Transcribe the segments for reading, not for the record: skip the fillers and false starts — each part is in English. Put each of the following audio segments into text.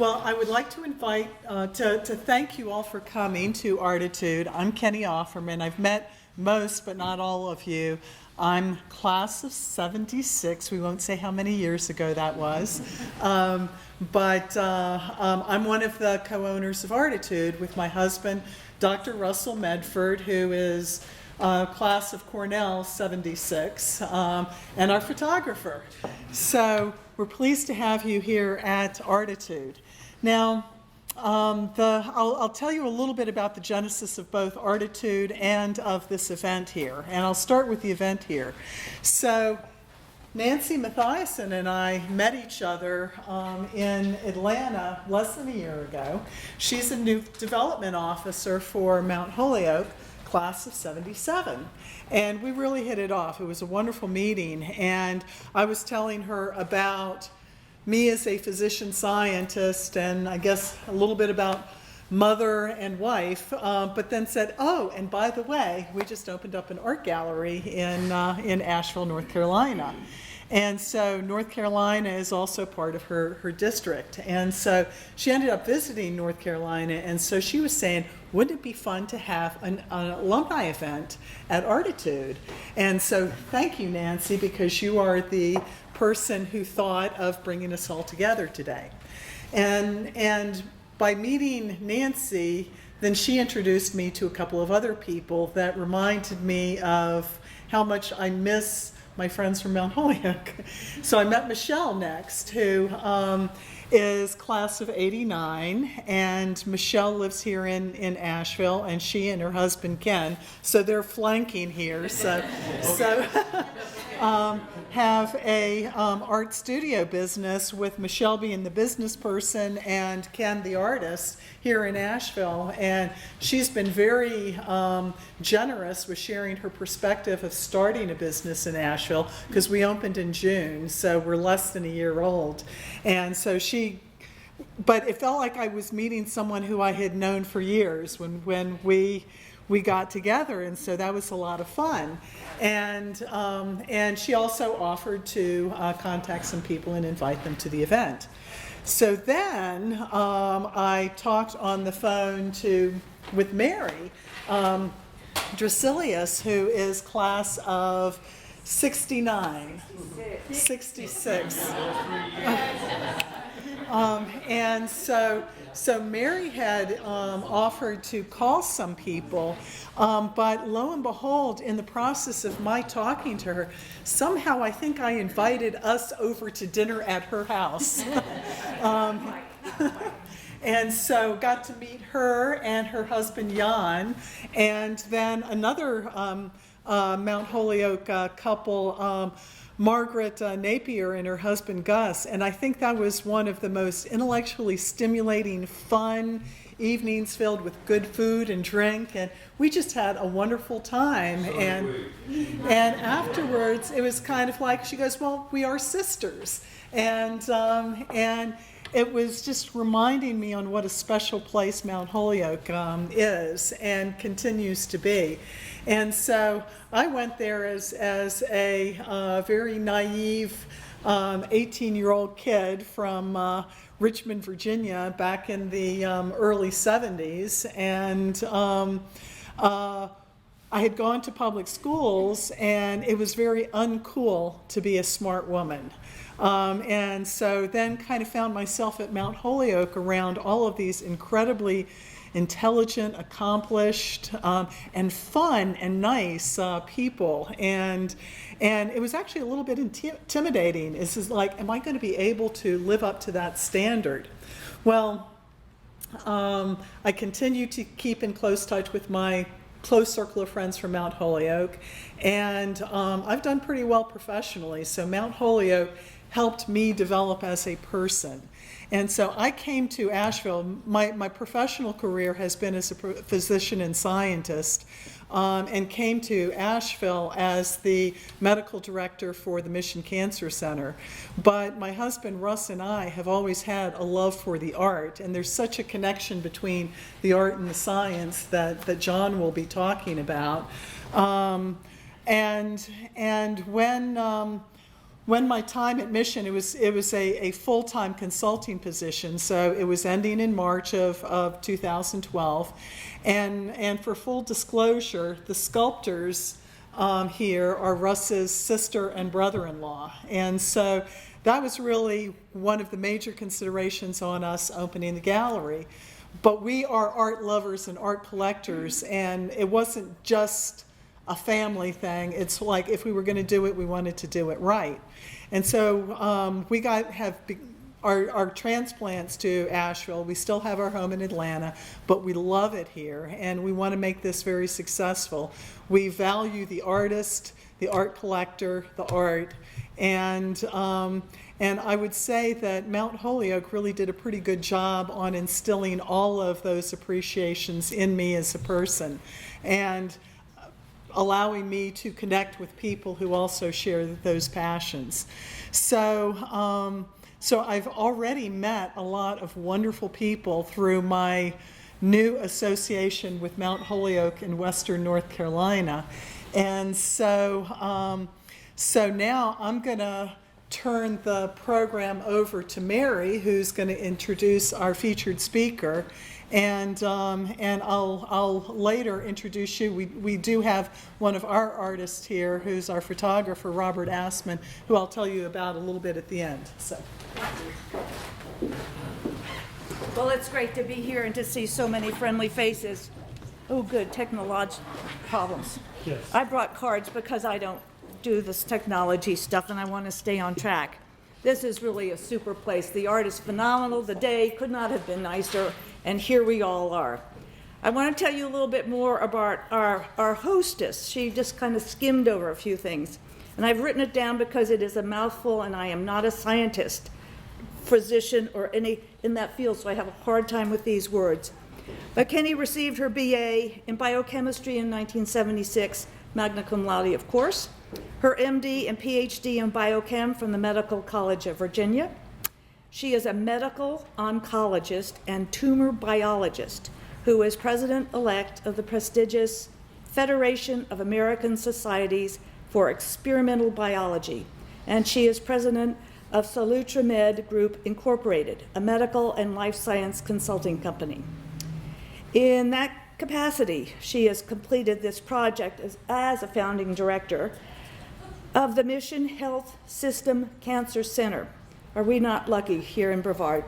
Well, I would like to invite, to thank you all for coming to Artetude. I'm Kenny Offerman. I've met most, but not all of you. I'm class of 76. We won't say how many years ago that was. But I'm one of the co-owners of Artetude with my husband, Dr. Russell Medford, who is class of Cornell 76, and our photographer. So we're pleased to have you here at Artetude. Now, I'll tell you a little bit about the genesis of both Artetude and of this event here. And I'll start with the event here. So Nancy Mathiasen and I met each other in Atlanta less than a year ago. She's a new development officer for Mount Holyoke, class of 77. And we really hit it off. It was a wonderful meeting. And I was telling her about me as a physician scientist, and I guess a little bit about mother and wife, but then said, oh, and by the way, we just opened up an art gallery in Asheville, North Carolina. And so North Carolina is also part of her district. And so she ended up visiting North Carolina, and so she was saying, wouldn't it be fun to have an alumni event at Artetude? And so thank you, Nancy, because you are the person who thought of bringing us all together today. And by meeting Nancy, then she introduced me to a couple of other people that reminded me of how much I miss my friends from Mount Holyoke. So I met Michelle next, who is class of 89, and Michelle lives here in Asheville, and she and her husband Ken, so they're flanking here. So have a art studio business, with Michelle being the business person and Ken the artist here in Asheville. And she's been very generous with sharing her perspective of starting a business in Asheville, because we opened in June, so we're less than a year old. And so but it felt like I was meeting someone who I had known for years when we got together, and so that was a lot of fun. And she also offered to contact some people and invite them to the event. So then I talked on the phone with Mary Dracilius, who is class of 69, 66. And so Mary had offered to call some people, but lo and behold, in the process of my talking to her, somehow I think I invited us over to dinner at her house. And so got to meet her and her husband Jan, and then another Mount Holyoke couple, Margaret Napier and her husband Gus. And I think that was one of the most intellectually stimulating, fun evenings filled with good food and drink, and we just had a wonderful time. And afterwards it was kind of like, she goes, well, we are sisters. And it was just reminding me on what a special place Mount Holyoke is and continues to be. And so I went there as a very naive 18-year-old kid from Richmond, Virginia, back in the early 70s. And I had gone to public schools, and it was very uncool to be a smart woman. And so then kind of found myself at Mount Holyoke around all of these incredibly intelligent, accomplished, and fun and nice people. And it was actually a little bit intimidating. This is like, am I going to be able to live up to that standard? Well, I continue to keep in close touch with my close circle of friends from Mount Holyoke, and I've done pretty well professionally. So Mount Holyoke helped me develop as a person. And so I came to Asheville. My professional career has been as a physician and scientist, and came to Asheville as the medical director for the Mission Cancer Center. But my husband Russ and I have always had a love for the art, and there's such a connection between the art and the science that John will be talking about. And when my time at Mission, it was a full-time consulting position, so it was ending in March of 2012. And for full disclosure, the sculptors here are Russ's sister and brother-in-law. And so that was really one of the major considerations on us opening the gallery. But we are art lovers and art collectors, and it wasn't just a family thing. It's like if we were going to do it, we wanted to do it right. And so we have our transplants to Asheville. We still have our home in Atlanta, but we love it here, and we want to make this very successful. We value the artist, the art collector, the art, and I would say that Mount Holyoke really did a pretty good job on instilling all of those appreciations in me as a person, and allowing me to connect with people who also share those passions. So, so I've already met a lot of wonderful people through my new association with Mount Holyoke in Western North Carolina. And so, so now I'm going to turn the program over to Mary, who's going to introduce our featured speaker. And I'll later introduce you. We do have one of our artists here, who's our photographer, Robert Assman, who I'll tell you about a little bit at the end. So. Well, it's great to be here and to see so many friendly faces. Oh, good, technological problems. Yes. I brought cards because I don't do this technology stuff and I want to stay on track. This is really a super place. The art is phenomenal. The day could not have been nicer, and here we all are. I want to tell you a little bit more about our hostess. She just kind of skimmed over a few things, and I've written it down because it is a mouthful, and I am not a scientist, physician, or any in that field, so I have a hard time with these words. But Kenny received her BA in biochemistry in 1976, magna cum laude, of course. Her MD and PhD in biochem from the Medical College of Virginia. She is a medical oncologist and tumor biologist who is president-elect of the prestigious Federation of American Societies for Experimental Biology, and she is president of SolutraMed Group Incorporated, a medical and life science consulting company. In that capacity, she has completed this project as a founding director of the Mission Health System Cancer Center. Are we not lucky here in Brevard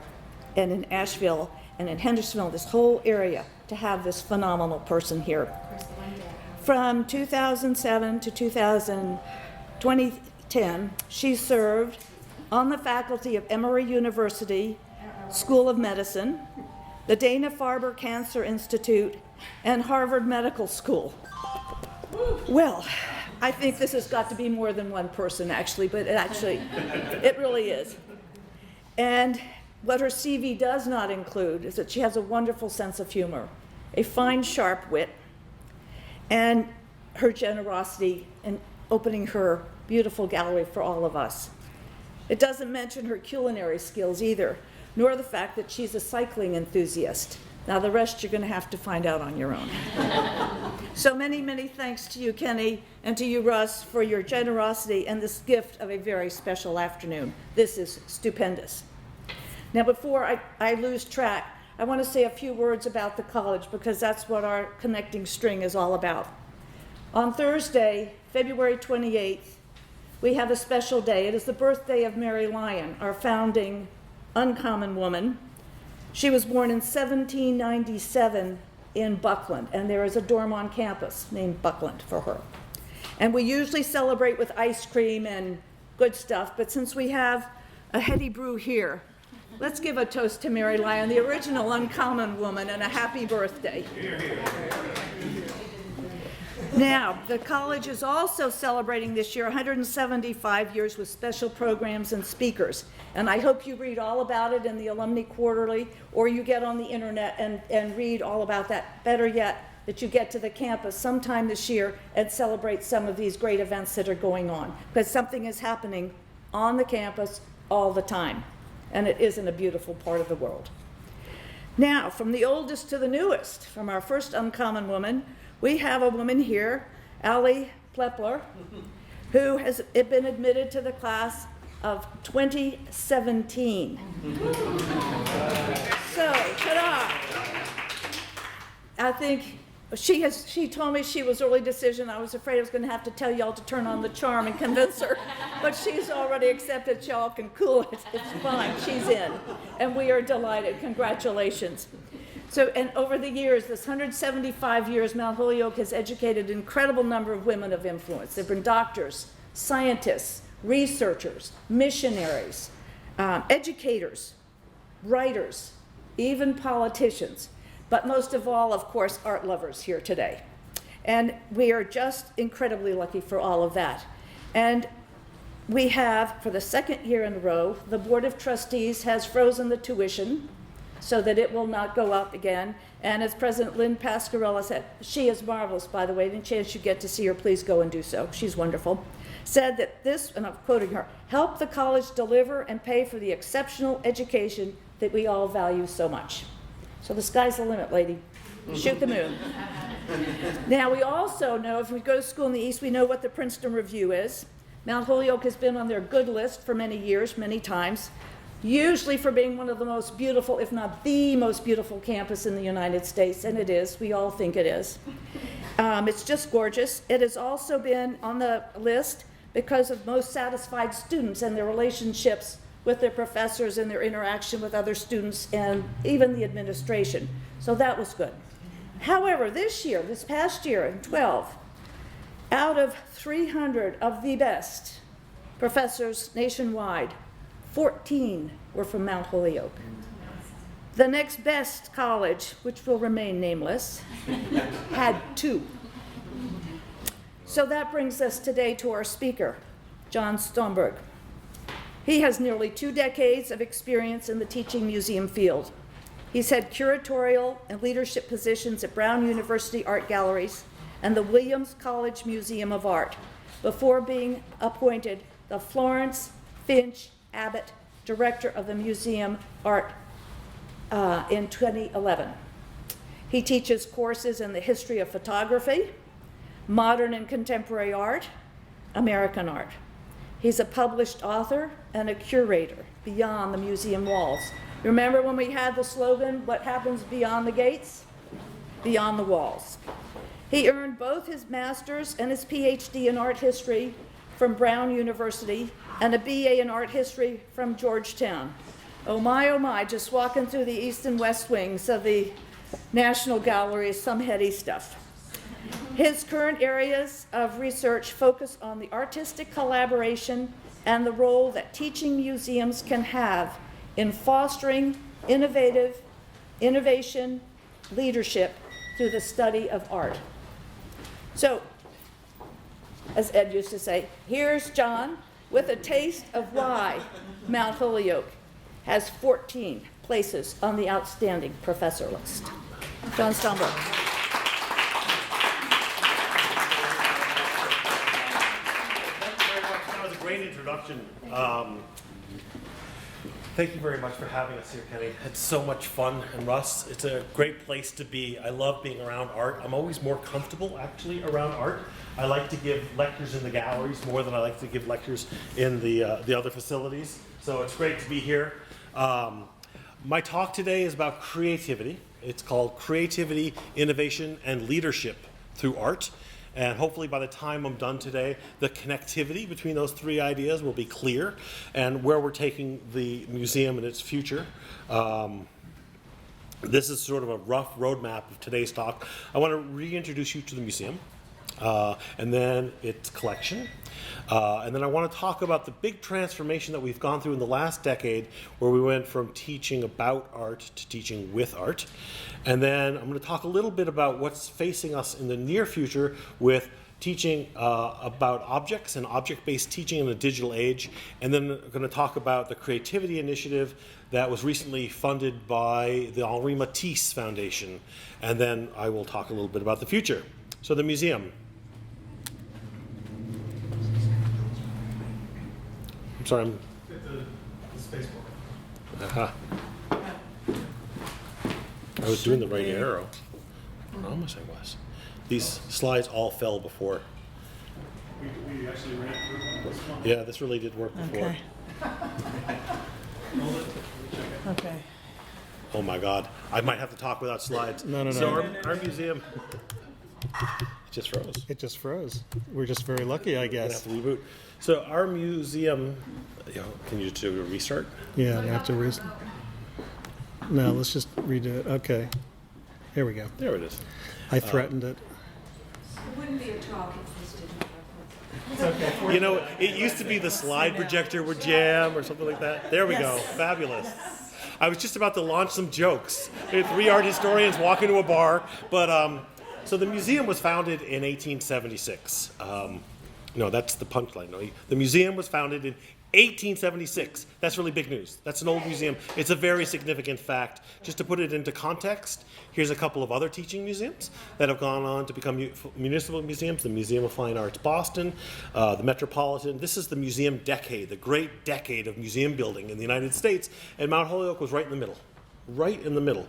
and in Asheville and in Hendersonville, this whole area, to have this phenomenal person here? From 2007 to 2010, she served on the faculty of Emory University School of Medicine, the Dana-Farber Cancer Institute, and Harvard Medical School. Well, I think this has got to be more than one person, actually, but it really is. And what her CV does not include is that she has a wonderful sense of humor, a fine, sharp wit, and her generosity in opening her beautiful gallery for all of us. It doesn't mention her culinary skills either, nor the fact that she's a cycling enthusiast. Now, the rest you're going to have to find out on your own. So many, many thanks to you, Kenny, and to you, Russ, for your generosity and this gift of a very special afternoon. This is stupendous. Now, before I lose track, I want to say a few words about the college, because that's what our connecting string is all about. On Thursday, February 28th, we have a special day. It is the birthday of Mary Lyon, our founding uncommon woman. She was born in 1797 in Buckland, and there is a dorm on campus named Buckland for her. And we usually celebrate with ice cream and good stuff, but since we have a heady brew here, let's give a toast to Mary Lyon, the original uncommon woman, and a happy birthday. Now, the college is also celebrating this year 175 years with special programs and speakers. And I hope you read all about it in the Alumni Quarterly, or you get on the internet and read all about that. Better yet, that you get to the campus sometime this year and celebrate some of these great events that are going on. Because something is happening on the campus all the time. And it is in a beautiful part of the world. Now, from the oldest to the newest, from our first uncommon woman, we have a woman here, Allie Plepler, who has been admitted to the class of 2017. So, ta-da! I think she told me she was early decision. I was afraid I was going to have to tell y'all to turn on the charm and convince her, but she's already accepted. Y'all can cool it. It's fine. She's in, and we are delighted. Congratulations. So, and over the years, this 175 years, Mount Holyoke has educated an incredible number of women of influence. They've been doctors, scientists, researchers, missionaries, educators, writers, even politicians, but most of all, of course, art lovers here today. And we are just incredibly lucky for all of that. And we have, for the second year in a row, the Board of Trustees has frozen the tuition so that it will not go up again. And as President Lynn Pasquarella said, she is marvelous, by the way, any chance you get to see her, please go and do so. She's wonderful. Said that this, and I'm quoting her, help the college deliver and pay for the exceptional education that we all value so much. So the sky's the limit, lady. Shoot the moon. Now, we also know, if we go to school in the East, we know what the Princeton Review is. Mount Holyoke has been on their good list for many years, many times, usually for being one of the most beautiful, if not the most beautiful campus in the United States, and it is. We all think it is. It's just gorgeous. It has also been on the list because of most satisfied students and their relationships with their professors and their interaction with other students and even the administration. So that was good. However, this past year in 12, out of 300 of the best professors nationwide, 14 were from Mount Holyoke. The next best college, which will remain nameless, had 2. So that brings us today to our speaker, John Stomberg. He has nearly 2 decades of experience in the teaching museum field. He's had curatorial and leadership positions at Brown University Art Galleries and the Williams College Museum of Art before being appointed the Florence Finch Abbott Director of the Museum Art in 2011. He teaches courses in the history of photography, modern and contemporary art, American art. He's a published author and a curator beyond the museum walls. Remember when we had the slogan, what happens beyond the gates? Beyond the walls. He earned both his master's and his PhD in art history from Brown University and a BA in art history from Georgetown. Oh my, just walking through the east and west wings of the National Gallery is some heady stuff. His current areas of research focus on the artistic collaboration and the role that teaching museums can have in fostering innovation, leadership through the study of art. So, as Ed used to say, here's John with a taste of why Mount Holyoke has 14 places on the outstanding professor list. John Stomberg. Great introduction. Thank you very much for having us here, Kenny. It's so much fun, and Russ, it's a great place to be. I love being around art. I'm always more comfortable, actually, around art. I like to give lectures in the galleries more than I like to give lectures in the other facilities. So it's great to be here. My talk today is about creativity. It's called Creativity, Innovation, and Leadership Through Art. And hopefully by the time I'm done today, the connectivity between those 3 ideas will be clear and where we're taking the museum and its future. This is sort of a rough roadmap of today's talk. I want to reintroduce you to the museum and then its collection. And then I want to talk about the big transformation that we've gone through in the last decade where we went from teaching about art to teaching with art. And then I'm going to talk a little bit about what's facing us in the near future with teaching about objects and object-based teaching in a digital age. And then I'm going to talk about the creativity initiative that was recently funded by the Henri Matisse Foundation. And then I will talk a little bit about the future. So the museum. I'm sorry, I'm... The space bar. Uh-huh. I was doing the right arrow. I promise I was. These slides all fell before. We actually ran through this one. Yeah, this really did work before. Okay. Okay. Oh my God, I might have to talk without slides. No. So our museum just froze. It just froze. We're just very lucky, I Gonna have guess. to reboot. So our museum, can you do a restart? Yeah, I have to No, let's just redo it. Okay. Here we go. There it is. I threatened it. It wouldn't be a talk if this didn't work. You know, it used to be the slide projector would jam or something like that. There we go. Fabulous. I was just about to launch some jokes. We had 3 art historians walk into a bar, but so the museum was founded in 1876. No, that's the punchline. No, the museum was founded in 1876. That's really big news. That's an old museum. It's a very significant fact. Just to put it into context, here's a couple of other teaching museums that have gone on to become municipal museums. The Museum of Fine Arts Boston, the Metropolitan. This is the museum decade, the great decade of museum building in the United States. And Mount Holyoke was right in the middle. Right in the middle.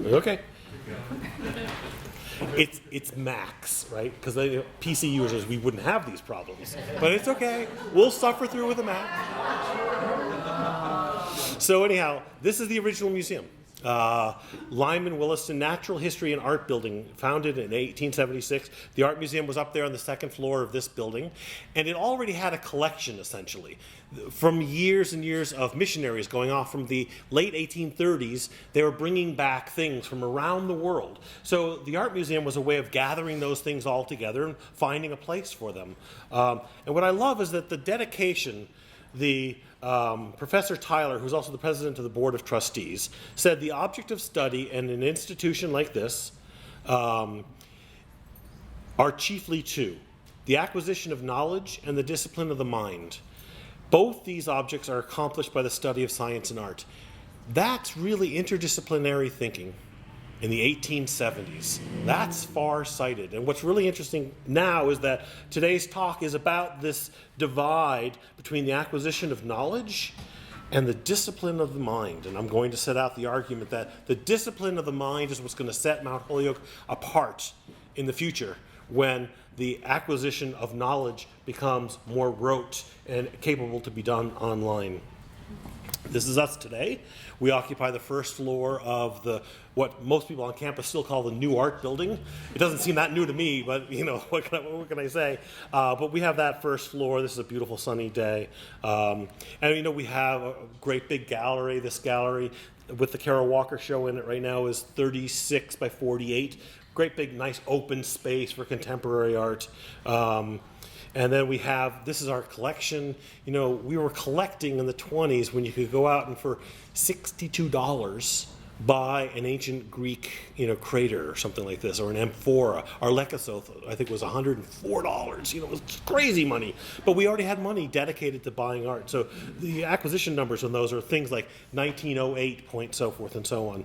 Okay. It's Max, right? Because PC users, we wouldn't have these problems. But it's okay. We'll suffer through with a Mac. So anyhow, this is the original museum. Lyman Williston Natural History and Art Building, founded in 1876. The art museum was up there on the 2nd floor of this building, and it already had a collection, essentially, from years and years of missionaries going off from the late 1830s. They were bringing back things from around the world. So the art museum was a way of gathering those things all together and finding a place for them. And what I love is that the dedication, Professor Tyler, who's also the president of the Board of Trustees, said the object of study in an institution like this are chiefly two: the acquisition of knowledge and the discipline of the mind. Both these objects are accomplished by the study of science and art. That's really interdisciplinary thinking in the 1870s. That's far-sighted. And what's really interesting now is that today's talk is about this divide between the acquisition of knowledge and the discipline of the mind. And I'm going to set out the argument that the discipline of the mind is what's going to set Mount Holyoke apart in the future, when the acquisition of knowledge becomes more rote and capable to be done online. This is us today. We occupy the first floor of what most people on campus still call the new art building. It doesn't seem that new to me, but what can I say? But we have that first floor. This is a beautiful sunny day. And we have a great big gallery. This gallery with the Carol Walker show in it right now is 36 by 48. Great big nice open space for contemporary art. And then we have, this is our collection. We were collecting in the 20s when you could go out and for $62 buy an ancient Greek, crater or something like this, or an amphora. Our Lekythos, I think, was $104. It was crazy money. But we already had money dedicated to buying art. So the acquisition numbers on those are things like 1908 point, so forth and so on.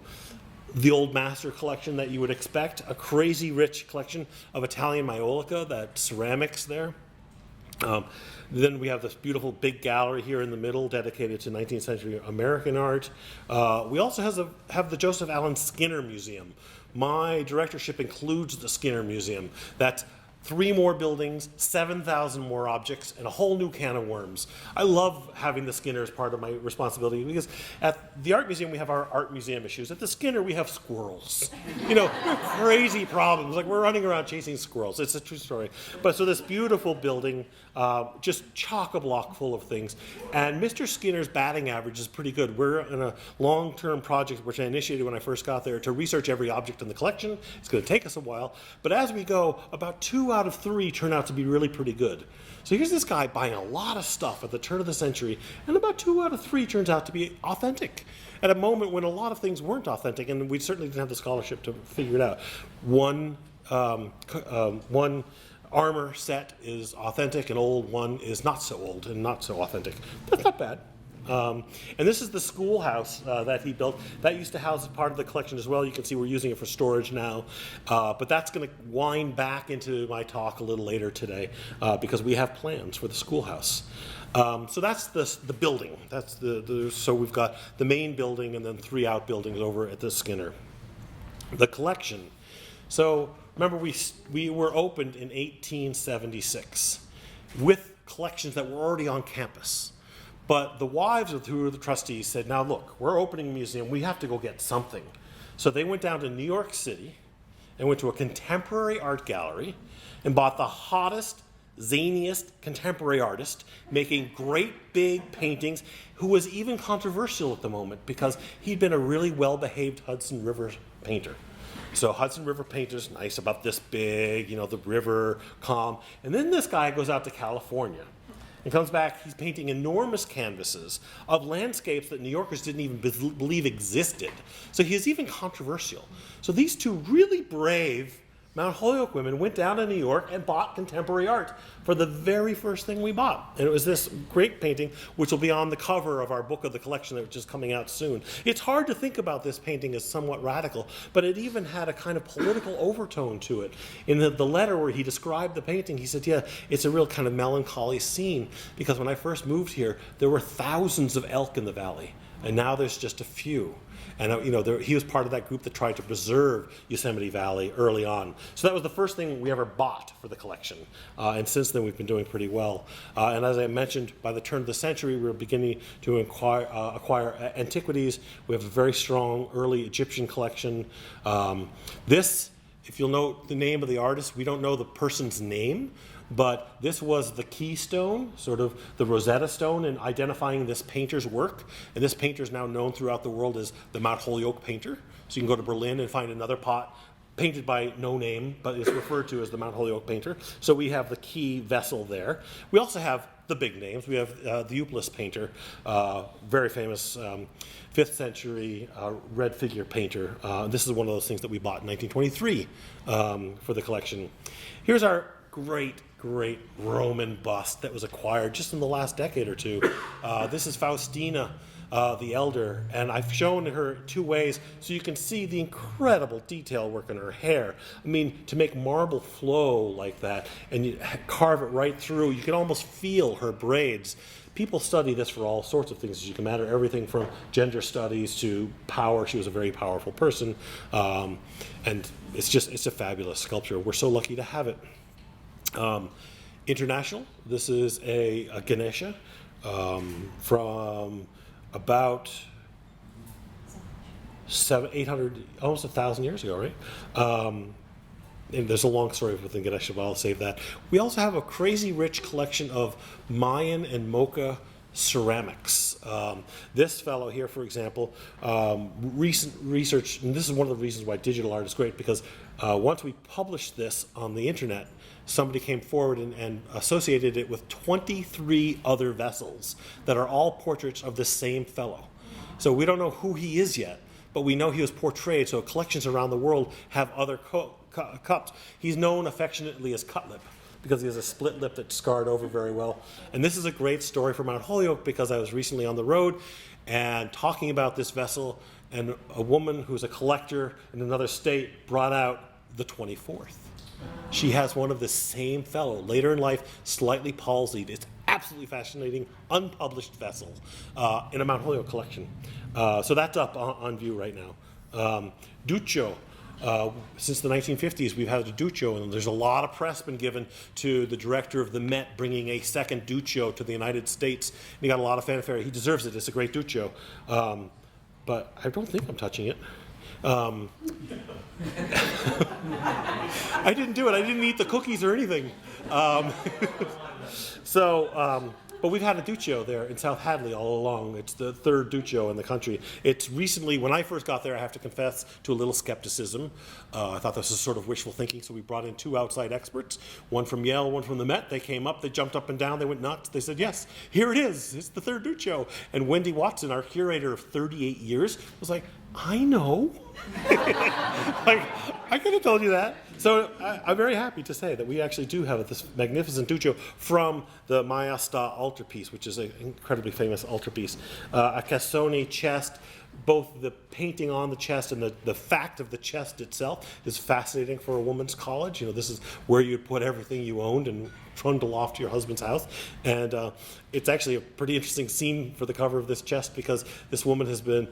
The old master collection that you would expect, a crazy rich collection of Italian maiolica, that ceramics there. Then we have this beautiful big gallery here in the middle dedicated to 19th century American art. We also have the Joseph Allen Skinner Museum. My directorship includes the Skinner Museum. That's 3 more buildings, 7,000 more objects, and a whole new can of worms. I love having the Skinner as part of my responsibility, because at the art museum we have our art museum issues. At the Skinner we have squirrels. Crazy problems. Like, we're running around chasing squirrels. It's a true story. But so this beautiful building, just chock-a-block full of things. And Mr. Skinner's batting average is pretty good. We're in a long-term project, which I initiated when I first got there, to research every object in the collection. It's going to take us a while. But as we go, about 2 out of 3 turn out to be really pretty good. So here's this guy buying a lot of stuff at the turn of the century, and about 2 out of 3 turns out to be authentic, at a moment when a lot of things weren't authentic, and we certainly didn't have the scholarship to figure it out. One armor set is authentic, an old one is not so old and not so authentic. That's not bad. And this is the schoolhouse that he built. That used to house part of the collection as well. You can see we're using it for storage now. But that's going to wind back into my talk a little later today, because we have plans for the schoolhouse. So that's the building. That's so we've got the main building and then 3 outbuildings over at the Skinner. The collection. So remember we were opened in 1876 with collections that were already on campus. But the wives of who were the trustees said, now look, we're opening a museum, we have to go get something. So they went down to New York City and went to a contemporary art gallery and bought the hottest, zaniest contemporary artist, making great big paintings, who was even controversial at the moment because he'd been a really well-behaved Hudson River painter. So Hudson River painters, nice, about this big, you know, the river, calm. And then this guy goes out to California and comes back, he's painting enormous canvases of landscapes that New Yorkers didn't even believe existed. So he is even controversial. So these two really brave Mount Holyoke women went down to New York and bought contemporary art for the very first thing we bought. And it was this great painting, which will be on the cover of our book of the collection, which is coming out soon. It's hard to think about this painting as somewhat radical, but it even had a kind of political overtone to it. In the letter where he described the painting, he said, yeah, it's a real kind of melancholy scene, because when I first moved here, there were thousands of elk in the valley, and now there's just a few. And you know, he was part of that group that tried to preserve Yosemite Valley early on. So that was the first thing we ever bought for the collection. And since then, we've been doing pretty well. And as I mentioned, by the turn of the century, we were beginning to acquire antiquities. We have a very strong early Egyptian collection. This, if you'll note the name of the artist, we don't know the person's name, but this was the keystone, sort of the Rosetta Stone in identifying this painter's work. And this painter is now known throughout the world as the Mount Holyoke painter. So you can go to Berlin and find another pot painted by no name, but is referred to as the Mount Holyoke painter. So we have the key vessel there. We also have the big names. We have the Euplus painter, very famous 5th century red figure painter. This is one of those things that we bought in 1923 for the collection. Here's our great Roman bust that was acquired just in the last decade or two. This is Faustina the Elder, and I've shown her two ways so you can see the incredible detail work in her hair. I mean, to make marble flow like that and you carve it right through, you can almost feel her braids. People study this for all sorts of things, as you can imagine, everything from gender studies to power. She was a very powerful person, and it's a fabulous sculpture. We're so lucky to have it. International, this is a Ganesha from about 800, almost 1,000 years ago, right? And there's a long story within Ganesha, but I'll save that. We also have a crazy rich collection of Mayan and Mocha ceramics. This fellow here, for example, recent research, and this is one of the reasons why digital art is great, because once we published this on the internet, somebody came forward and associated it with 23 other vessels that are all portraits of the same fellow. So we don't know who he is yet, but we know he was portrayed, so collections around the world have other cups. He's known affectionately as Cutlip, because he has a split lip that's scarred over very well. And this is a great story for Mount Holyoke, because I was recently on the road and talking about this vessel, and a woman who's a collector in another state brought out the 24th. She has one of the same fellow, later in life, slightly palsied. It's absolutely fascinating, unpublished vessel in a Mount Holyoke collection. So that's up on view right now. Duccio. Since the 1950s, we've had a Duccio, and there's a lot of press been given to the director of the Met bringing a second Duccio to the United States. And he got a lot of fanfare. He deserves it. It's a great Duccio. But I don't think I'm touching it. I didn't do it. I didn't eat the cookies or anything. But we've had a Duccio there in South Hadley all along. It's the third Duccio in the country. It's recently, when I first got there, I have to confess to a little skepticism. I thought this was sort of wishful thinking, so we brought in two outside experts, one from Yale, one from the Met. They came up, they jumped up and down, they went nuts. They said, yes, here it is. It's the third Duccio. And Wendy Watson, our curator of 38 years, was like, I know. Like, I could have told you that. So I'm very happy to say that we actually do have this magnificent Duccio from the Mayasta altarpiece, which is an incredibly famous altarpiece. A Cassoni chest, both the painting on the chest and the fact of the chest itself is fascinating for a woman's college. You know, this is where you'd put everything you owned and trundle off to your husband's house. And it's actually a pretty interesting scene for the cover of this chest, because this woman has been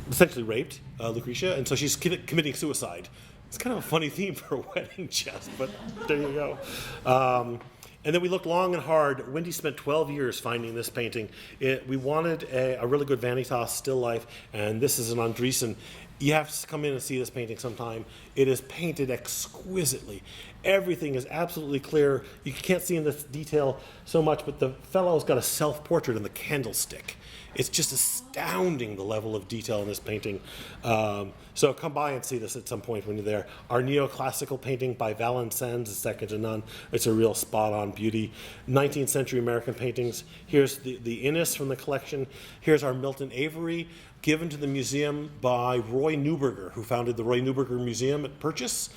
essentially raped, Lucretia, and so she's committing suicide. It's kind of a funny theme for a wedding chest, but there you go. And then we looked long and hard. Wendy spent 12 years finding this painting. We wanted a really good Vanitas still life, and this is an Andriessen. You have to come in and see this painting sometime. It is painted exquisitely. Everything is absolutely clear. You can't see in this detail so much, but the fellow's got a self-portrait in the candlestick. It's just astounding, the level of detail in this painting. So come by and see this at some point when you're there. Our neoclassical painting by Valenciennes is second to none. It's a real spot-on beauty. 19th century American paintings. Here's the Innis from the collection. Here's our Milton Avery, given to the museum by Roy Neuberger, who founded the Roy Neuberger Museum at Purchase.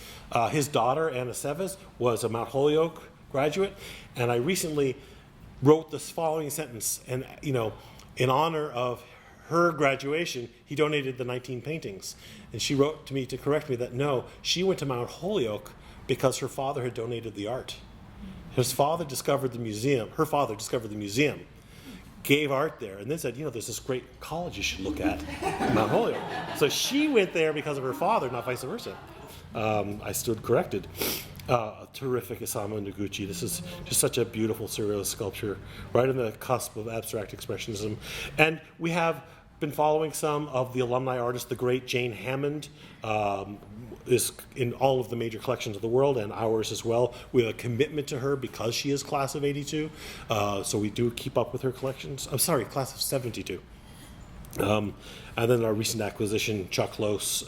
His daughter, Anna Seves, was a Mount Holyoke graduate, and I recently wrote this following sentence, and in honor of her graduation, he donated the 19 paintings. And she wrote to me to correct me that no, she went to Mount Holyoke because her father had donated the art. His father discovered the museum, her father discovered the museum, gave art there, and then said, there's this great college you should look at, Mount Holyoke. So she went there because of her father, not vice versa. I stood corrected. Terrific Isamu Noguchi. This is just such a beautiful surrealist sculpture, right on the cusp of abstract expressionism. And we have been following some of the alumni artists. The great Jane Hammond is in all of the major collections of the world, and ours as well. We have a commitment to her because she is class of 82. So we do keep up with her collections. I'm sorry, class of 72. And then our recent acquisition, Chuck Lose,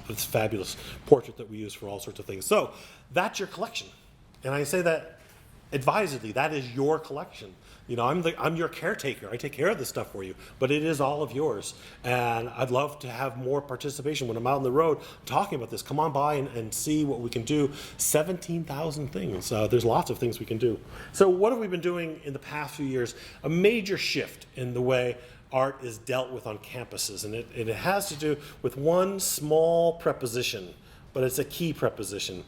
this fabulous portrait that we use for all sorts of things. So that's your collection. And I say that advisedly, that is your collection. I'm your caretaker. I take care of this stuff for you, but it is all of yours. And I'd love to have more participation when I'm out on the road talking about this. Come on by and see what we can do. 17,000 things. There's lots of things we can do. So what have we been doing in the past few years? A major shift in the way art is dealt with on campuses, and it has to do with one small preposition, but it's a key preposition,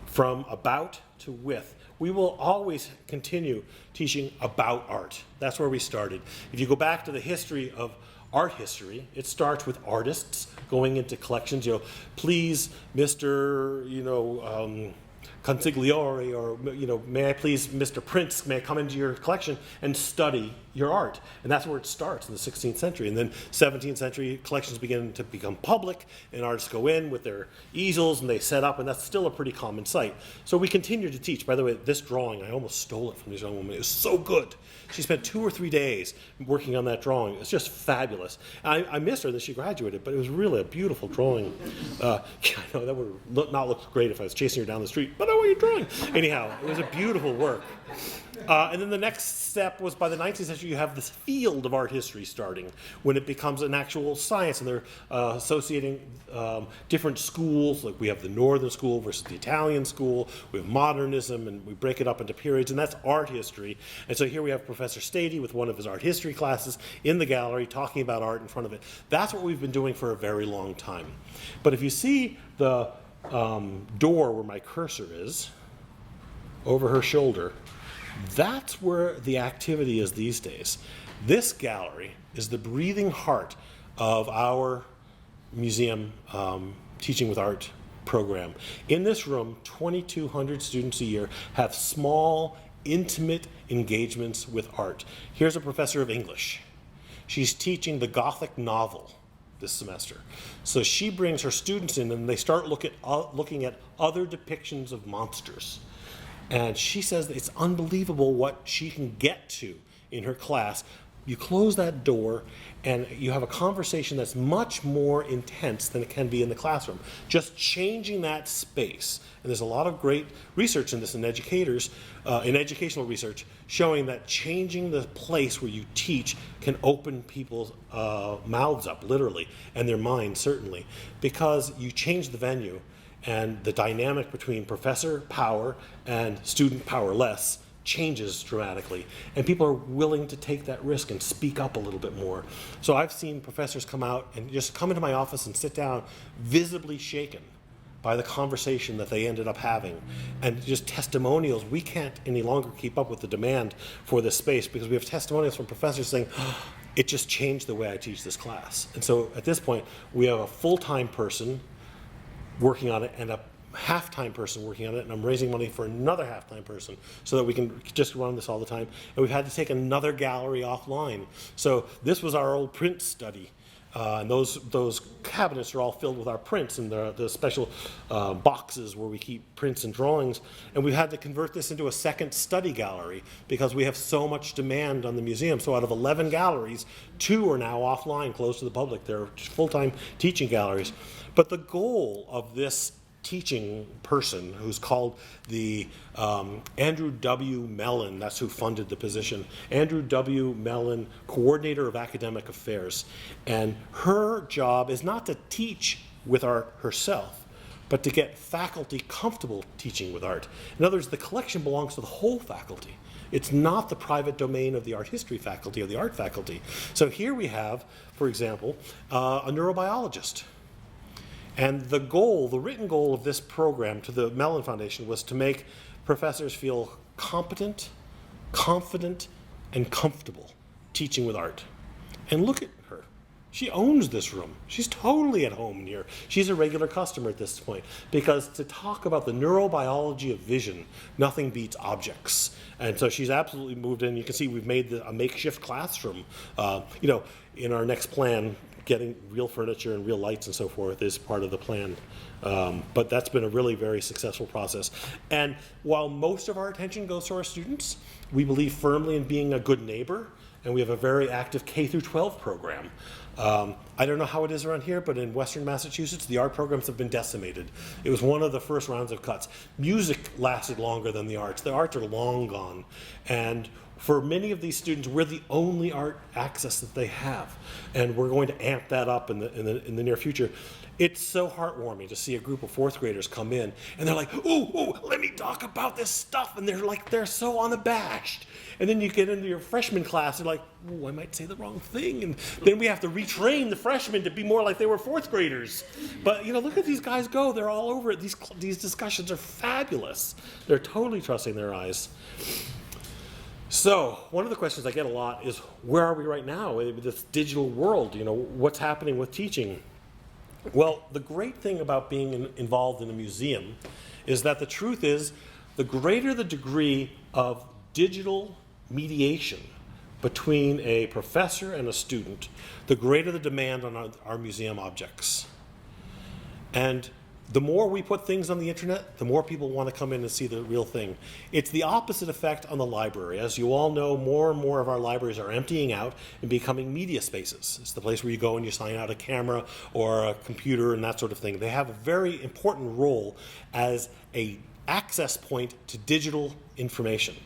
from about to with. We will always continue teaching about art. That's where we started. If you go back to the history of art history, it starts with artists going into collections. Please, Mr. Consigliore, or may I please, Mr. Prince, may I come into your collection and study your art? And that's where it starts in the 16th century. And then 17th century collections begin to become public, and artists go in with their easels and they set up, and that's still a pretty common sight. So we continue to teach. By the way, this drawing, I almost stole it from this young woman. It was so good. She spent 2 or 3 days working on that drawing. It's just fabulous. I missed her that she graduated, but it was really a beautiful drawing. I know that would not look great if I was chasing her down the street, but I want your drawing. Anyhow, it was a beautiful work. And then the next step was, by the 19th century, you have this field of art history starting, when it becomes an actual science, and they're associating different schools. Like we have the Northern School versus the Italian School. We have modernism, and we break it up into periods, and that's art history. And so here we have Professor Stady with one of his art history classes in the gallery talking about art in front of it. That's what we've been doing for a very long time. But if you see the door where my cursor is, over her shoulder, that's where the activity is these days. This gallery is the breathing heart of our museum teaching with art program. In this room, 2,200 students a year have small, intimate engagements with art. Here's a professor of English. She's teaching the Gothic novel this semester. So she brings her students in, and they start looking at other depictions of monsters. And she says that it's unbelievable what she can get to in her class. You close that door, and you have a conversation that's much more intense than it can be in the classroom. Just changing that space. And there's a lot of great research in this in educators, in educational research, showing that changing the place where you teach can open people's mouths up, literally, and their minds, certainly, because you change the venue. And the dynamic between professor power and student powerless changes dramatically. And people are willing to take that risk and speak up a little bit more. So I've seen professors come out and just come into my office and sit down, visibly shaken by the conversation that they ended up having. And just testimonials. We can't any longer keep up with the demand for this space, because we have testimonials from professors saying, it just changed the way I teach this class. And so at this point, we have a full-time person working on it and a half-time person working on it, and I'm raising money for another half-time person so that we can just run this all the time. And we've had to take another gallery offline. So this was our old print study. And those cabinets are all filled with our prints and the special boxes where we keep prints and drawings. And we've had to convert this into a second study gallery because we have so much demand on the museum. So out of 11 galleries, 2 are now offline, closed to the public. They're full-time teaching galleries. But the goal of this teaching person, who's called the Andrew W. Mellon, that's who funded the position, Andrew W. Mellon, Coordinator of Academic Affairs. And her job is not to teach with art herself, but to get faculty comfortable teaching with art. In other words, the collection belongs to the whole faculty. It's not the private domain of the art history faculty or the art faculty. So here we have, for example, a neurobiologist. And the goal, the written goal of this program to the Mellon Foundation was to make professors feel competent, confident, and comfortable teaching with art. And look at her. She owns this room. She's totally at home in here. She's a regular customer at this point because to talk about the neurobiology of vision, nothing beats objects. And so she's absolutely moved in. You can see we've made a makeshift classroom. In our next plan, getting real furniture and real lights and so forth is part of the plan. But that's been a really very successful process. And while most of our attention goes to our students, we believe firmly in being a good neighbor, and we have a very active K through 12 program. I don't know how it is around here, but in Western Massachusetts, the art programs have been decimated. It was one of the first rounds of cuts. Music lasted longer than the arts. The arts are long gone. And for many of these students, we're the only art access that they have. And we're going to amp that up in the near future. It's so heartwarming to see a group of fourth graders come in and they're like, oh, let me talk about this stuff. And they're so unabashed. And then you get into your freshman class, they're like, oh, I might say the wrong thing. And then we have to retrain the freshmen to be more like they were fourth graders. But look at these guys go. They're all over it. These discussions are fabulous. They're totally trusting their eyes. So one of the questions I get a lot is, where are we right now in this digital world? What's happening with teaching? Well, the great thing about being involved in a museum is that the truth is, the greater the degree of digital mediation between a professor and a student, the greater the demand on our museum objects. And the more we put things on the internet, the more people want to come in and see the real thing. It's the opposite effect on the library. As you all know, more and more of our libraries are emptying out and becoming media spaces. It's the place where you go and you sign out a camera or a computer and that sort of thing. They have a very important role as an access point to digital information.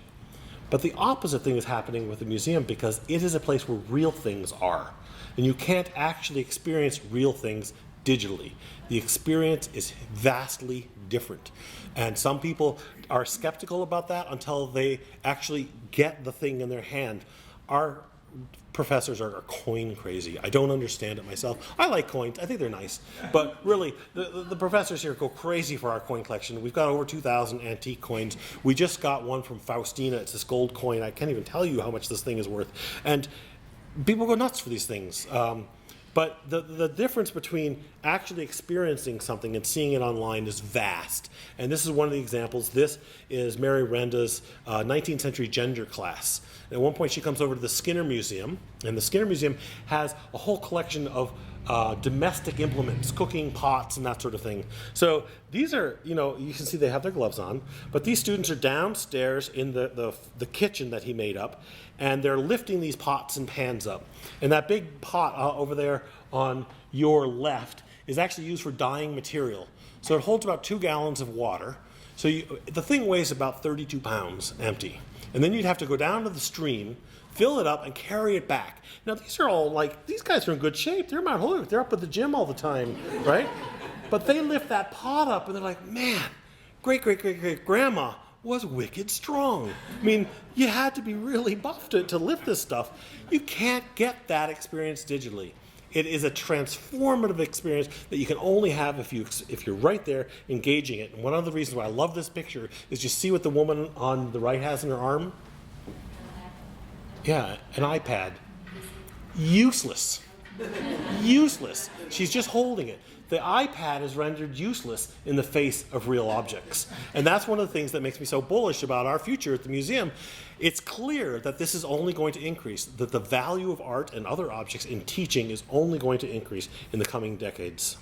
But the opposite thing is happening with the museum because it is a place where real things are. And you can't actually experience real things digitally. The experience is vastly different. And some people are skeptical about that until they actually get the thing in their hand. Our professors are coin crazy. I don't understand it myself. I like coins. I think they're nice. But really, the professors here go crazy for our coin collection. We've got over 2,000 antique coins. We just got one from Faustina. It's this gold coin. I can't even tell you how much this thing is worth. And people go nuts for these things. But the difference between actually experiencing something and seeing it online is vast. And this is one of the examples. This is Mary Renda's 19th century gender class. And at one point she comes over to the Skinner Museum, and the Skinner Museum has a whole collection of domestic implements, cooking pots and that sort of thing. So these are, you can see they have their gloves on, but these students are downstairs in the kitchen that he made up, and they're lifting these pots and pans up. And that big pot over there on your left is actually used for dyeing material. So it holds about 2 gallons of water. So the thing weighs about 32 pounds empty. And then you'd have to go down to the stream, fill it up, and carry it back. Now, these are all these guys are in good shape. They're Mount Holyoke. They're up at the gym all the time, right? But they lift that pot up, and they're like, man, great-great-great-great-grandma was wicked strong. I mean, you had to be really buff to lift this stuff. You can't get that experience digitally. It is a transformative experience that you can only have if you're right there engaging it. And one of the reasons why I love this picture is you see what the woman on the right has in her arm? Yeah, an iPad. Useless. Useless. She's just holding it. the iPad is rendered useless in the face of real objects. And that's one of the things that makes me so bullish about our future at the museum. It's clear that this is only going to increase, that the value of art and other objects in teaching is only going to increase in the coming decades.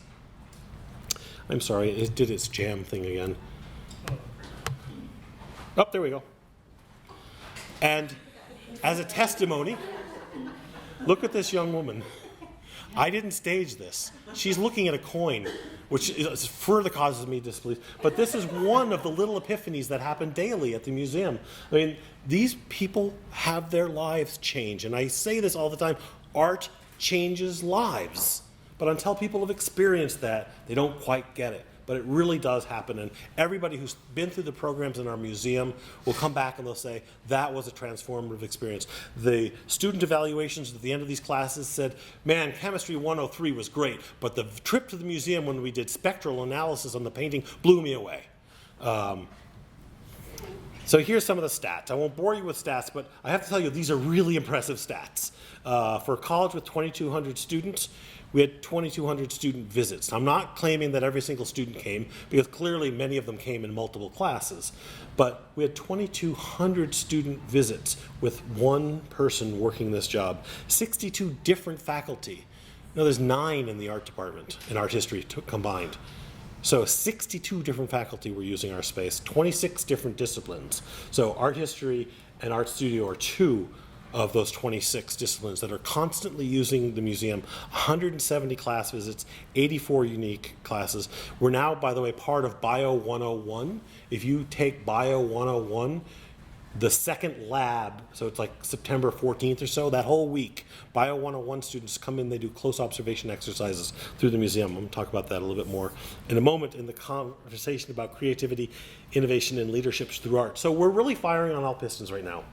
I'm sorry, it did its jam thing again. Oh, there we go. And as a testimony, look at this young woman. I didn't stage this. She's looking at a coin, which further causes me disbelief. But this is one of the little epiphanies that happen daily at the museum. I mean, these people have their lives change. And I say this all the time, art changes lives. But until people have experienced that, they don't quite get it. But it really does happen, and everybody who's been through the programs in our museum will come back and they'll say, that was a transformative experience. The student evaluations at the end of these classes said, man, Chemistry 103 was great, but the trip to the museum when we did spectral analysis on the painting blew me away. So here's some of the stats. I won't bore you with stats, but I have to tell you, these are really impressive stats. For a college with 2,200 students, we had 2,200 student visits. I'm not claiming that every single student came, because clearly many of them came in multiple classes. But we had 2,200 student visits with one person working this job. 62 different faculty. Now there's 9 in the art department, in art history combined. So 62 different faculty were using our space, 26 different disciplines. So art history and art studio are 2 of those 26 disciplines that are constantly using the museum. 170 class visits, 84 unique classes. We're now, by the way, part of Bio 101. If you take Bio 101, the second lab, so it's like September 14th or so, that whole week, Bio 101 students come in, they do close observation exercises through the museum. I'm going to talk about that a little bit more in a moment in the conversation about creativity, innovation, and leadership through art. So we're really firing on all pistons right now.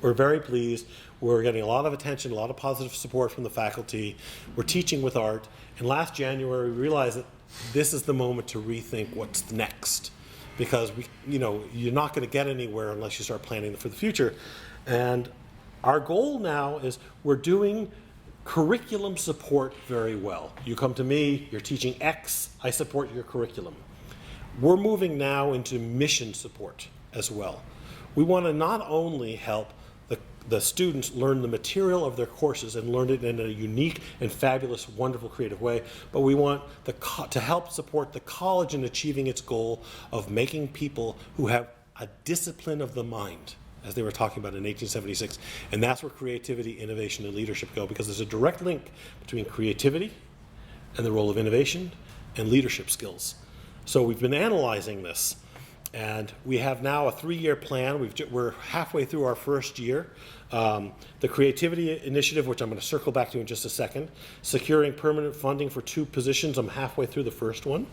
We're very pleased. We're getting a lot of attention, a lot of positive support from the faculty. We're teaching with art. And last January, we realized that this is the moment to rethink what's next. Because you're not going to get anywhere unless you start planning for the future. And our goal now is we're doing curriculum support very well. You come to me, you're teaching X, I support your curriculum. We're moving now into mission support as well. We want to not only help the students learn the material of their courses and learn it in a unique and fabulous, wonderful, creative way, but we want to help support the college in achieving its goal of making people who have a discipline of the mind, as they were talking about in 1876. And that's where creativity, innovation, and leadership go, because there's a direct link between creativity and the role of innovation and leadership skills. So we've been analyzing this. And we have now a 3-year plan. We're halfway through our first year. The Creativity Initiative, which I'm going to circle back to in just a second, securing permanent funding for 2 positions. I'm halfway through the first one.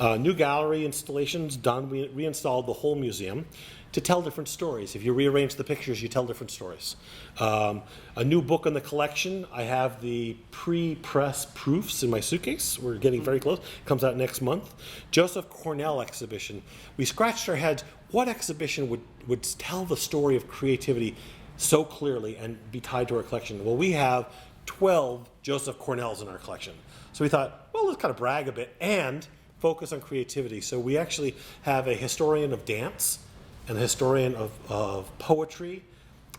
New gallery installations done. We reinstalled the whole museum to tell different stories. If you rearrange the pictures, you tell different stories. A new book in the collection. I have the pre-press proofs in my suitcase. We're getting very close. Comes out next month. Joseph Cornell exhibition. We scratched our heads. What exhibition would tell the story of creativity so clearly and be tied to our collection? Well, we have 12 Joseph Cornells in our collection. So we thought, well, let's kind of brag a bit and focus on creativity. So we actually have a historian of dance, an historian of poetry,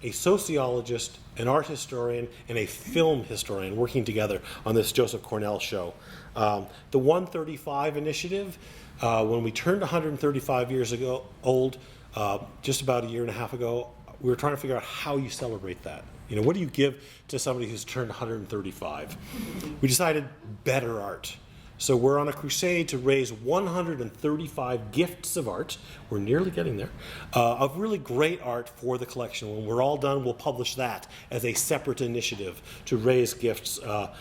a sociologist, an art historian, and a film historian working together on this Joseph Cornell show. The 135 initiative, when we turned 135 years old, just about a year and a half ago, we were trying to figure out how you celebrate that. What do you give to somebody who's turned 135? We decided better art. So we're on a crusade to raise 135 gifts of art. We're nearly getting there, of really great art for the collection. When we're all done, we'll publish that as a separate initiative to raise gifts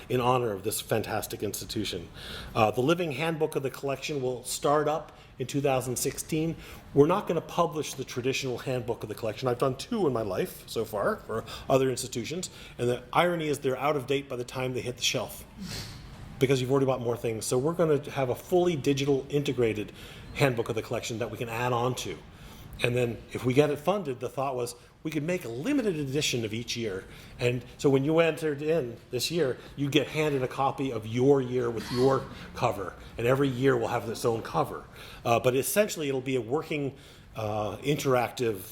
in honor of this fantastic institution. The Living Handbook of the collection will start up in 2016. We're not going to publish the traditional handbook of the collection. I've done 2 in my life so far for other institutions, and the irony is they're out of date by the time they hit the shelf, because you've already bought more things. So we're going to have a fully digital integrated handbook of the collection that we can add on to. And then if we get it funded, the thought was we could make a limited edition of each year. And so when you entered in this year, you get handed a copy of your year with your cover. And every year will have its own cover. But essentially, it'll be a working interactive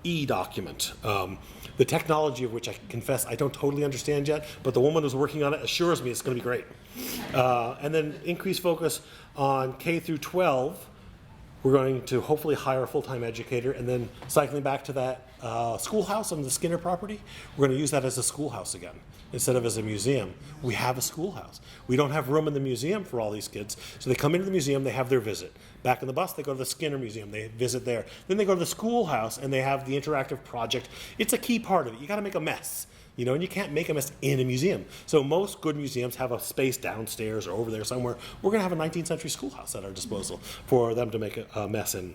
e-document. The technology of which I confess I don't totally understand yet, but the woman who's working on it assures me it's going to be great. And then increased focus on K through 12. We're going to hopefully hire a full-time educator, and then cycling back to that schoolhouse on the Skinner property, we're going to use that as a schoolhouse again. Instead of as a museum, we have a schoolhouse. We don't have room in the museum for all these kids, so they come into the museum, they have their visit. Back in the bus, they go to the Skinner Museum, they visit there. Then they go to the schoolhouse, and they have the interactive project. It's a key part of it. You got to make a mess, and you can't make a mess in a museum. So most good museums have a space downstairs or over there somewhere. We're going to have a 19th century schoolhouse at our disposal for them to make a mess in.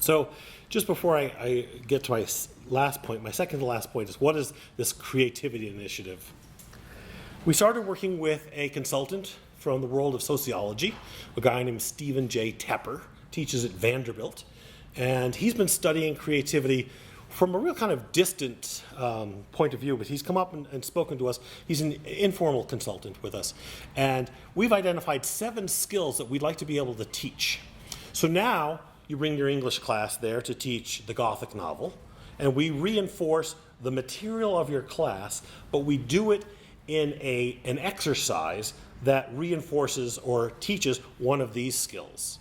So just before I get to my last point, my second to last point is, what is this creativity initiative? We started working with a consultant from the world of sociology, a guy named Stephen J. Tepper, teaches at Vanderbilt, and he's been studying creativity from a real kind of distant point of view, but he's come up and spoken to us. He's an informal consultant with us, and we've identified 7 skills that we'd like to be able to teach. So now you bring your English class there to teach the Gothic novel, and we reinforce the material of your class, but we do it in an exercise that reinforces or teaches one of these skills.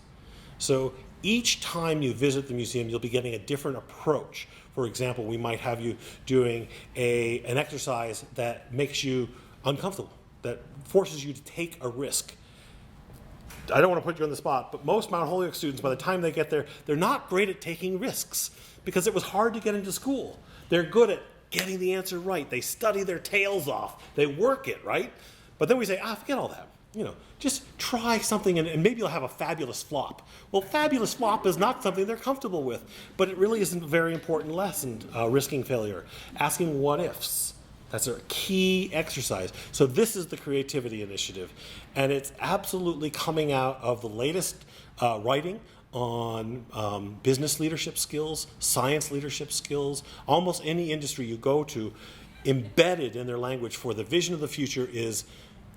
So each time you visit the museum, you'll be getting a different approach. For example, we might have you doing an exercise that makes you uncomfortable, that forces you to take a risk. I don't want to put you on the spot, but most Mount Holyoke students, by the time they get there, they're not great at taking risks because it was hard to get into school. They're good at getting the answer right. They study their tails off. They work it, right? But then we say, forget all that. Just try something and maybe you'll have a fabulous flop. Well, fabulous flop is not something they're comfortable with, but it really isn't a very important lesson, risking failure. Asking what ifs. That's a key exercise. So this is the creativity initiative, and it's absolutely coming out of the latest writing on business leadership skills, science leadership skills. Almost any industry you go to, embedded in their language for the vision of the future is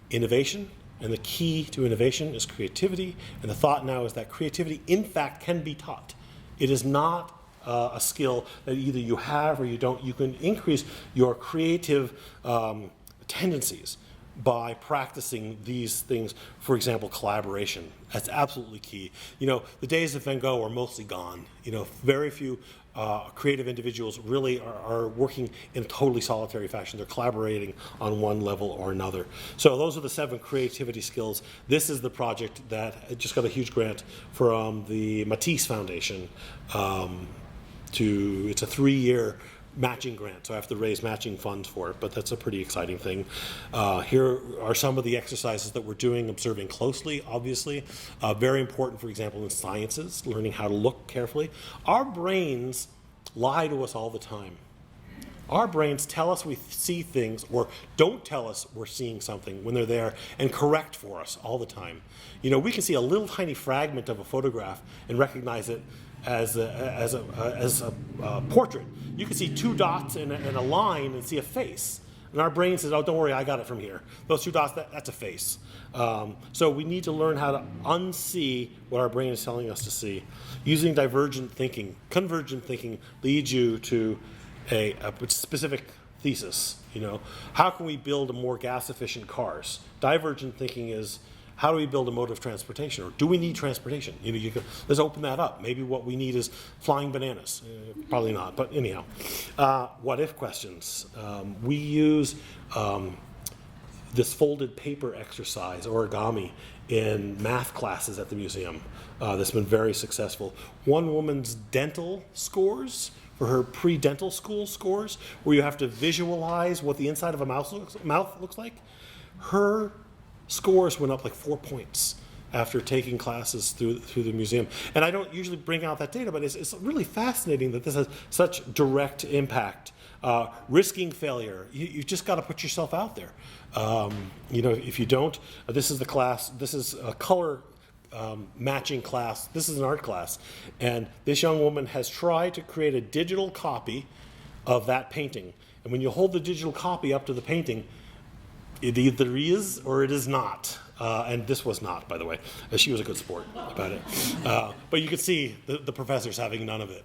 innovation, and the key to innovation is creativity, and the thought now is that creativity, in fact, can be taught. It is not a skill that either you have or you don't. You can increase your creative tendencies by practicing these things. For example, collaboration. That's absolutely key. The days of Van Gogh are mostly gone. Very few creative individuals really are working in a totally solitary fashion. They're collaborating on one level or another. So those are the 7 creativity skills. This is the project that just got a huge grant from the Matisse Foundation. It's a 3-year matching grant, so I have to raise matching funds for it, but that's a pretty exciting thing. Here are some of the exercises that we're doing, observing closely, obviously. Very important, for example, in sciences, learning how to look carefully. Our brains lie to us all the time. Our brains tell us we see things or don't tell us we're seeing something when they're there and correct for us all the time. We can see a little tiny fragment of a photograph and recognize it as a portrait. You can see 2 dots and a line and see a face. And our brain says, oh, don't worry, I got it from here. Those 2 dots, that's a face. So we need to learn how to unsee what our brain is telling us to see. Using divergent thinking. Convergent thinking leads you to a specific thesis. How can we build more gas-efficient cars? Divergent thinking is, how do we build a mode of transportation? Or do we need transportation? Let's open that up. Maybe what we need is flying bananas. Probably not, but anyhow. What if questions? We use this folded paper exercise, origami, in math classes at the museum. That's been very successful. One woman's dental scores, for her pre-dental school scores, where you have to visualize what the inside of a mouth looks like, her scores went up like 4 points after taking classes through the museum. And I don't usually bring out that data, but it's really fascinating that this has such direct impact. Risking failure, you've just got to put yourself out there. If you don't, this is the class, this is a color matching class, this is an art class, and this young woman has tried to create a digital copy of that painting. And when you hold the digital copy up to the painting, it either is or it is not. And this was not, by the way. She was a good sport about it. But you could see the professors having none of it.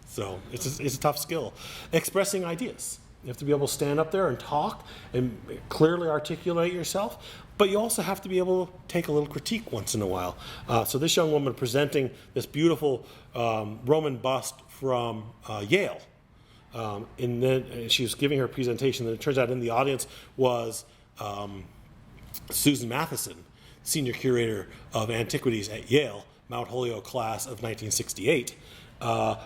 So it's a tough skill. Expressing ideas. You have to be able to stand up there and talk and clearly articulate yourself. But you also have to be able to take a little critique once in a while. So this young woman presenting this beautiful Roman bust from Yale. And then she was giving her presentation, and it turns out in the audience was Susan Matheson, senior curator of antiquities at Yale, Mount Holyoke class of 1968,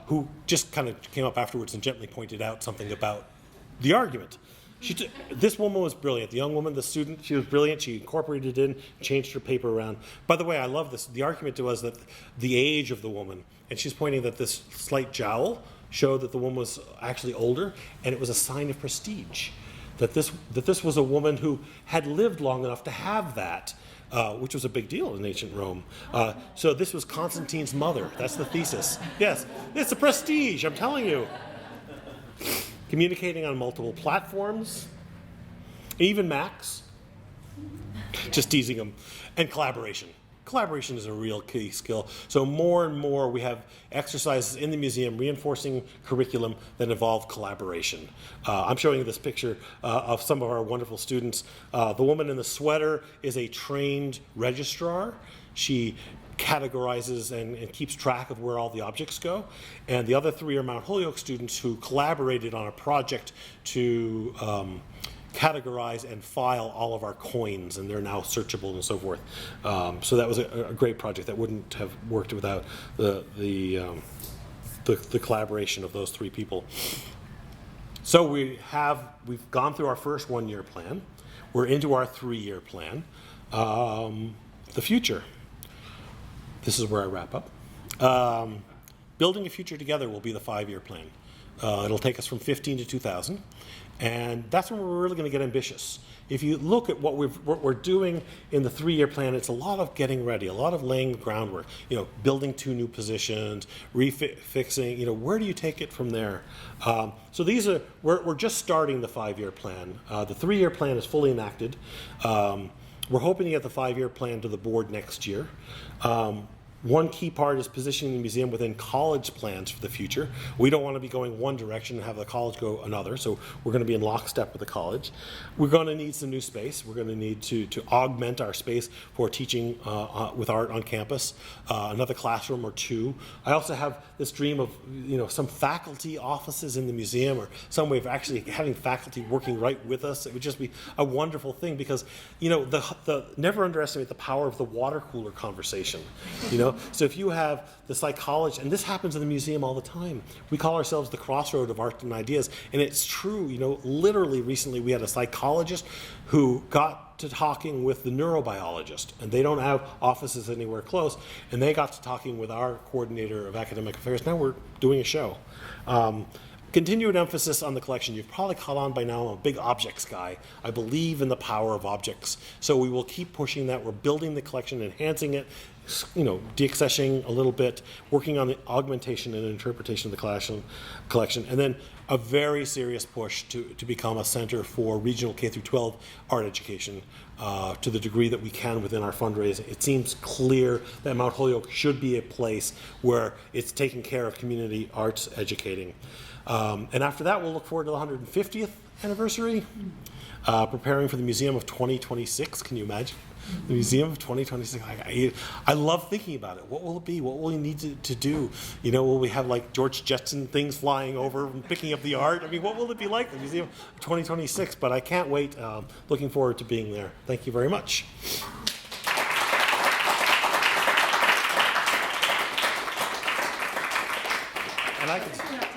who just kind of came up afterwards and gently pointed out something about the argument. This woman was brilliant. The young woman, the student, she was brilliant. She incorporated it in, changed her paper around. By the way, I love this. The argument was that the age of the woman, and she's pointing that this slight jowl showed that the woman was actually older, and it was a sign of prestige. That this was a woman who had lived long enough to have that, which was a big deal in ancient Rome. So this was Constantine's mother. That's the thesis. Yes, it's a prestige, I'm telling you. Communicating on multiple platforms, even Macs. Just teasing them. And collaboration. Collaboration is a real key skill. So more and more we have exercises in the museum reinforcing curriculum that involve collaboration. I'm showing you this picture of some of our wonderful students. The woman in the sweater is a trained registrar. She categorizes and keeps track of where all the objects go. And the other three are Mount Holyoke students who collaborated on a project to categorize and file all of our coins, and they're now searchable and so forth. So that was a great project that wouldn't have worked without the collaboration of those three people. So we've gone through our first one-year plan. We're into our 3-year plan. The future. This is where I wrap up. Building a future together will be the 5-year plan. It'll take us from 15 to 2000. And that's when we're really going to get ambitious. If you look at what we're doing in the 3-year plan, it's a lot of getting ready, a lot of laying the groundwork. Building 2 new positions, refixing. Where do you take it from there? So we're just starting the 5-year plan. The 3-year plan is fully enacted. We're hoping to get the 5-year plan to the board next year. One key part is positioning the museum within college plans for the future. We don't want to be going one direction and have the college go another, so we're going to be in lockstep with the college. We're going to need some new space. We're going to need to augment our space for teaching with art on campus, another classroom or 2. I also have this dream of some faculty offices in the museum, or some way of actually having faculty working right with us. It would just be a wonderful thing because never underestimate the power of the water cooler conversation. So if you have the psychologist, and this happens in the museum all the time, we call ourselves the crossroad of art and ideas, and it's true. Literally recently we had a psychologist who got to talking with the neurobiologist, and they don't have offices anywhere close, and they got to talking with our coordinator of academic affairs. Now we're doing a show. Continued emphasis on the collection. You've probably caught on by now. I'm a big objects guy. I believe in the power of objects. So we will keep pushing that. We're building the collection, enhancing it, deaccessioning a little bit, working on the augmentation and interpretation of the collection, and then a very serious push to become a center for regional K-12 art education to the degree that we can within our fundraising. It seems clear that Mount Holyoke should be a place where it's taking care of community arts educating. And after that, we'll look forward to the 150th anniversary, preparing for the Museum of 2026. Can you imagine? The Museum of 2026. I love thinking about it. What will it be? What will we need to do? Will we have like George Jetson things flying over and picking up the art? What will it be like, the Museum of 2026? But I can't wait. Looking forward to being there. Thank you very much. And I can